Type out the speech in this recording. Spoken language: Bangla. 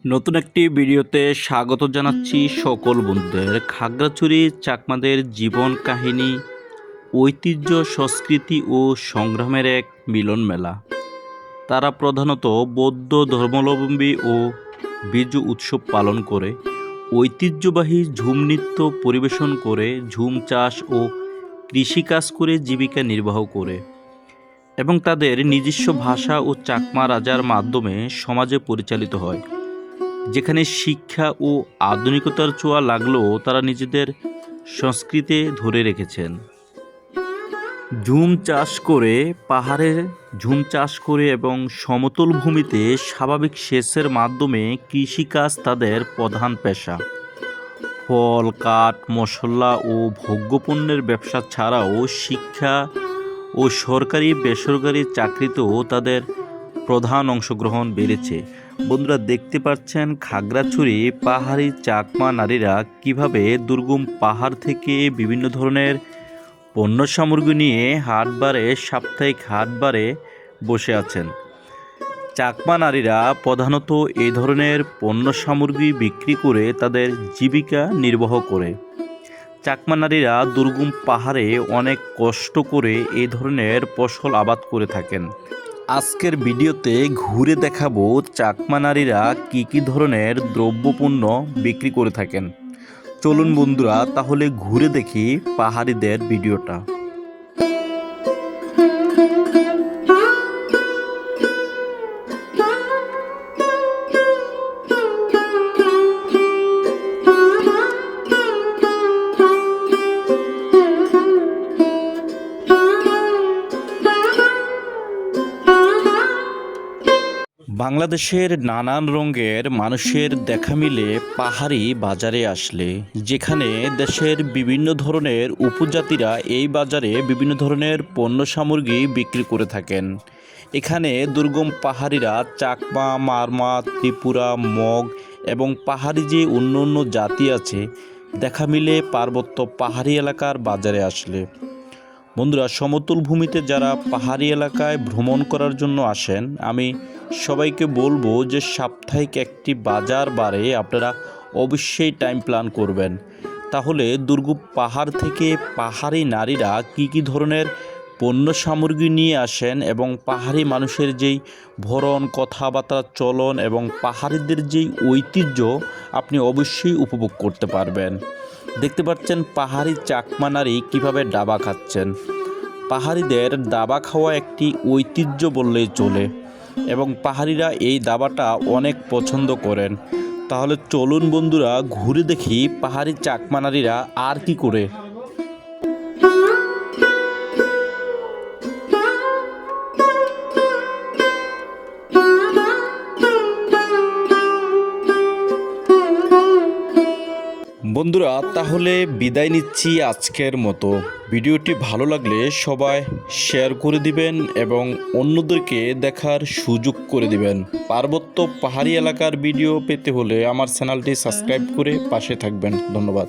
নতুন একটি ভিডিওতে স্বাগত জানাচ্ছি সকল বন্ধুদের। খাগড়াছড়ি চাকমাদের জীবন কাহিনী, ঐতিহ্য, সংস্কৃতি ও সংগ্রামের এক মিলন মেলা। তারা প্রধানত বৌদ্ধ ধর্মাবলম্বী ও বিজু উৎসব পালন করে, ঐতিহ্যবাহী ঝুম নৃত্য পরিবেশন করে, ঝুম চাষ ও কৃষিকাজ করে জীবিকা নির্বাহ করে এবং তাদের নিজস্ব ভাষা ও চাকমা রাজার মাধ্যমে সমাজে পরিচালিত হয়। যেখানে শিক্ষা ও আধুনিকতার ছোঁয়া লাগলেও তারা নিজেদের সংস্কৃতি ধরে রেখেছেন। ঝুম চাষ করে এবং সমতল ভূমিতে স্বাভাবিক সেচের মাধ্যমে কৃষিকাজ তাদের প্রধান পেশা। ফল, কাঠ, মশলা ও ভোগ্যপণ্যের ব্যবসা ছাড়াও শিক্ষা ও সরকারি বেসরকারি চাকরিতেও তাদের প্রধান অংশগ্রহণ বেড়েছে। বন্ধুরা, দেখতে পাচ্ছেন খাগড়াছড়ি পাহাড়ি চাকমা নারীরা কিভাবে দুর্গম পাহাড় থেকে বিভিন্ন ধরনের পণ্য সামগ্রী নিয়ে সাপ্তাহিক হাটবারে বসে আছেন। চাকমা নারীরা প্রধানত এই ধরনের পণ্য সামগ্রী বিক্রি করে তাদের জীবিকা নির্বাহ করে। চাকমা নারীরা দুর্গম পাহাড়ে অনেক কষ্ট করে এই ধরনের ফসল আবাদ করে থাকেন। আজকের ভিডিওতে ঘুরে দেখাবো চাকমা নারীরা কী ধরনের দ্রব্যপণ্য বিক্রি করে থাকেন। চলুন বন্ধুরা, তাহলে ঘুরে দেখি পাহাড়িদের ভিডিওটা। বাংলাদেশের নানান রঙের মানুষের দেখা মিলে পাহাড়ি বাজারে আসলে, যেখানে দেশের বিভিন্ন ধরনের উপজাতিরা এই বাজারে বিভিন্ন ধরনের পণ্য সামগ্রী বিক্রি করে থাকেন। এখানে দুর্গম পাহাড়িরা চাকমা, মারমা, ত্রিপুরা, মগ এবং পাহাড়ি যে অন্য জাতি আছে দেখা মিলে পার্বত্য পাহাড়ি এলাকার বাজারে আসলে। বন্ধুরা, সমতল ভূমিতে যারা পাহাড়ি এলাকায় ভ্রমণ করার জন্য আসেন, আমি সবাইকে বলবো যে সাপ্তাহিক একটি বাজার বারে আপনারা অবশ্যই টাইম প্ল্যান করবেন। তাহলে দুর্গম পাহাড় থেকে পাহাড়ি নারীরা কী ধরনের পণ্য সামগ্রী নিয়ে আসেন এবং পাহাড়ি মানুষের যেই ভরণ, কথাবার্তা, চলন এবং পাহাড়িদের যেই ঐতিহ্য আপনি অবশ্যই উপভোগ করতে পারবেন। দেখতে পাচ্ছেন পাহাড়ি চাকমা নারী কীভাবে ডাবা খাচ্ছেন। পাহাড়িদের দাবা খাওয়া একটি ঐতিহ্য বললেই চলে এবং পাহাড়িরা এই দাবাটা অনেক পছন্দ করেন। তাহলে চলুন বন্ধুরা, ঘুরে দেখি পাহাড়ি চাকমা নারীরা আর কি করে। বন্ধুরা, তাহলে বিদায় নিচ্ছি আজকের মতো। ভিডিওটি ভালো লাগলে সবাই শেয়ার করে দিবেন এবং অন্যদেরকে দেখার সুযোগ করে দিবেন। পার্বত্য পাহাড়ি এলাকার ভিডিও পেতে হলে আমার চ্যানেলটি সাবস্ক্রাইব করে পাশে থাকবেন। ধন্যবাদ।